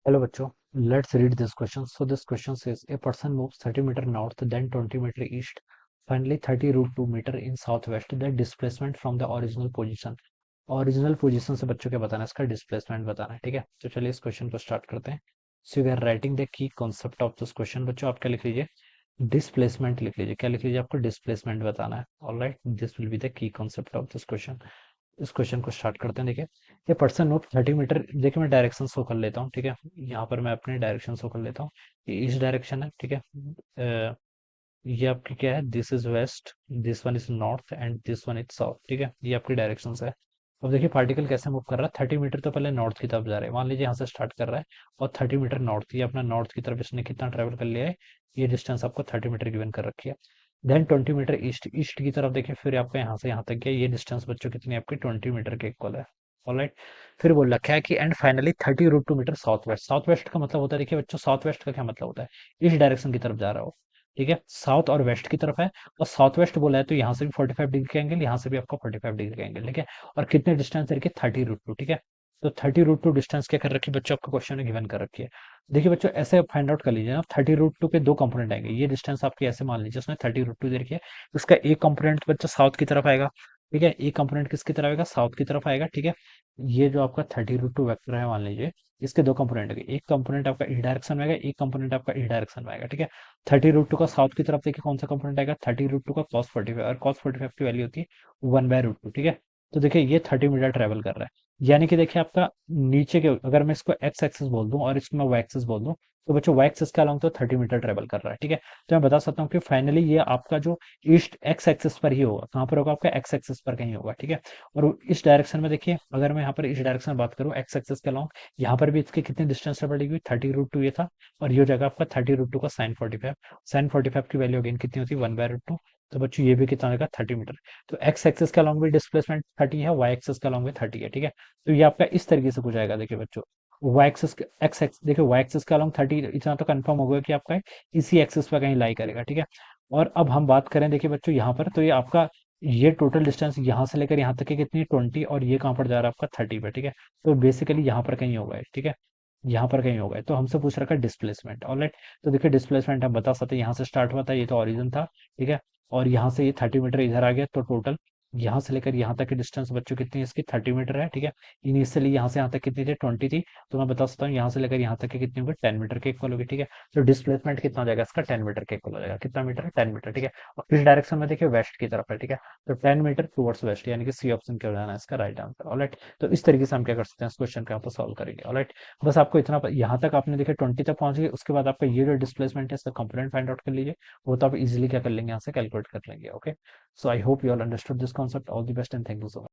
Hello बच्चों, let's read this question. So this question says a person moves 30 meter north, then 20 meter east, finally 30 root 2 meter in southwest. The displacement from the original position. Original position से बच्चों क्या बताना है, इसका displacement बताना है। ठीक है, तो चलिए इस क्वेश्चन को स्टार्ट करते हैं। So you are writing the key concept of this question. बच्चों आप क्या लिख लीजिए, डिस्प्लेसमेंट लिख लीजिए। क्या लिख लीजिए, आपको डिस्प्लेसमेंट बताना है। Alright, this will be the key concept of this question. इस क्वेश्चन को स्टार्ट करते हैं। देखिए, ये पर्सन मूव 30 मीटर। देखिए मैं डायरेक्शन शो कर लेता हूँ। ठीक है, यहाँ पर मैं अपने डायरेक्शन शो कर लेता हूँ। ये इस डायरेक्शन है। ठीक है, ये आपकी क्या है, this is west, this one is north and this one is south. ठीक है, ये आपकी डायरेक्शन है। अब देखिए पार्टिकल कैसे मूव कर रहा है। 30 मीटर तो पहले नॉर्थ की तरफ जा रहा है, मान लीजिए यहाँ से स्टार्ट कर रहा है और 30 मीटर नॉर्थ, ये अपना नॉर्थ की तरफ इसने कितना ट्रेवल कर लिया है, ये डिस्टेंस आपको 30 मीटर गिवन कर रखी है। देन 20 मीटर ईस्ट, ईस्ट की तरफ देखिए, फिर आपका यहाँ से यहाँ तक गया, ये डिस्टेंस बच्चों कितनी है आपकी 20 मीटर के इक्वल है। ऑलराइट, फिर बोल रखा है कि and finally 30 root 2 metre south west. South west का मतलब होता है, देखिए बच्चों साउथ वेस्ट का क्या मतलब होता है, इस डायरेक्शन की तरफ जा रहा हो। ठीक है, साउथ और वेस्ट की तरफ है, और साउथ वेस्ट बोला है तो यहाँ से भी 45 डिग्री का एंगल, यहाँ से भी आपका 45 डिग्री का एंगल। ठीक है, और कितने डिस्टेंस है, 30 रूट टू। ठीक है, तो 30 रूट टू डिस्टेंस क्या कर रखी है बच्चों, आपको क्वेश्चन में गिवन कर रखी है। देखिए बच्चों ऐसे फाइंड आउट कर लीजिए ना, 30 रूट टू के दो कंपोनेंट आएंगे। ये डिस्टेंस आपकी ऐसे मान लीजिए, उसने 30 रूट टू दे रखी है, उसका एक कंपोनेंट बच्चों साउथ की तरफ आएगा। ठीक है, एक कंपोनेंट किसकी तरफ आएगा, साउथ की तरफ आएगा। ठीक है, ये जो आपका 30 रूट टू वैक्टर है, मान लीजिए इसके दो कंपोनेंट है, एक कंपोनेंट आपका ई डायरेक्शन में आएगा, एक कंपोनेंट आपका ई डायरेक्शन में आएगा। ठीक है, 30 रूट टू का साउथ की तरफ देखिए कौन सा कंपोनेंट आएगा, 30 रूट टू का कॉस 45, और कॉस 45 की वैल्यू होती है 1/√2। ठीक है, तो देखिए ये 30 मीटर ट्रेवल कर रहा है, यानी कि देखिए आपका नीचे के, अगर मैं इसको एक्स एक्सिस बोल दूं और इसको मैं वाई एक्सिस बोल दूं, तो बच्चों वाई एक्सिस के अलॉन्ग तो 30 मीटर ट्रेवल कर रहा है। ठीक है, तो मैं बता सकता हूँ कि फाइनली ये आपका जो ईस्ट एक्स एक्सिस पर ही होगा। कहाँ पर होगा, आपका एक्स एक्सिस पर कहीं होगा। ठीक है, और इस डायरेक्शन में देखिए, अगर मैं यहाँ पर इस डायरेक्शन में बात करूँ एक्स एक्सिस के अलॉन्ग, यहाँ पर भी इसके कितने डिस्टेंस पर पड़ेगी, 30 रूट टू ये था, और ये हो जाएगा आपका 30 रूट टू का साइन 45। साइन 45 की वैल्यू अगेन कितनी होती है, 1/√2। तो बच्चों ये भी कितना होगा, 30 मीटर। तो एक्स एक्सिस के अलॉन्ग भी डिस्प्लेसमेंट 30 है, वाई एक्सिस के अलॉन्ग भी 30 है। ठीक है, तो ये आपका इस तरीके से कुछ आएगा। देखिए बच्चों, वाई एक्सिस एक्स एक्स देखिए वाई एक्सिस के अलॉन्ग 30, इतना तो कंफर्म हो गया कि आपका इसी एक्सिस पर कहीं लाई करेगा। ठीक है, और अब हम बात करें देखिए बच्चों यहाँ पर, तो ये आपका ये टोटल डिस्टेंस यहाँ से लेकर यहाँ तक की कितनी 20, और ये कहाँ पर जा रहा है आपका 30 पे। ठीक है, तो बेसिकली यहाँ पर कहीं होगा। ठीक है, यहाँ पर कहीं होगा, तो हमसे पूछ रखा है डिस्प्लेसमेंट। ऑलराइट, तो देखिए डिस्प्लेसमेंट हम बता सकते हैं, यहाँ से स्टार्ट हुआ था, ये तो ओरिजिन था। ठीक है, और यहाँ से ये 30 मीटर इधर आ गया, तो टोटल यहाँ से लेकर यहाँ तक की डिस्टेंस बच्चों कितनी है इसकी, 30 मीटर है। ठीक है, इनिशियली यहाँ से यहाँ तक कितनी थी, 20 थी, तो मैं बता सकता हूँ यहाँ से लेकर यहाँ तक की कितनी होगी, 10 मीटर के इक्वल होगी। ठीक है, तो डिस्प्लेसमेंट कितना हो जाएगा इसका, 10 मीटर के इक्वल हो जाएगा। कितना मीटर है, 10 मीटर। ठीक है, और किस डायरेक्शन में देखिए, वेस्ट की तरफ है। ठीक है, तो 10 मीटर टुवर्ड्स वेस्ट, यानी कि सी ऑप्शन क्या हो जाना है इसका राइट आंसर। ऑलराइट, तो इस तरीके से हम क्या कर सकते हैं, इस क्वेश्चन को यहाँ पर सॉल्व करेंगे। ऑलराइट, बस आपको इतना यहाँ तक आपने देखिए 20 तक पहुंच गए, उसके बाद आपका ये जो डिस्प्लेसमेंट है इसका कंपोनेंट फाइंड आउट कर लीजिए, वो तो आप इजीली क्या कर लेंगे, यहाँ से कैलकुलेट कर लेंगे। Okay, so I hope you all understood this concept. All the best and thank you so much.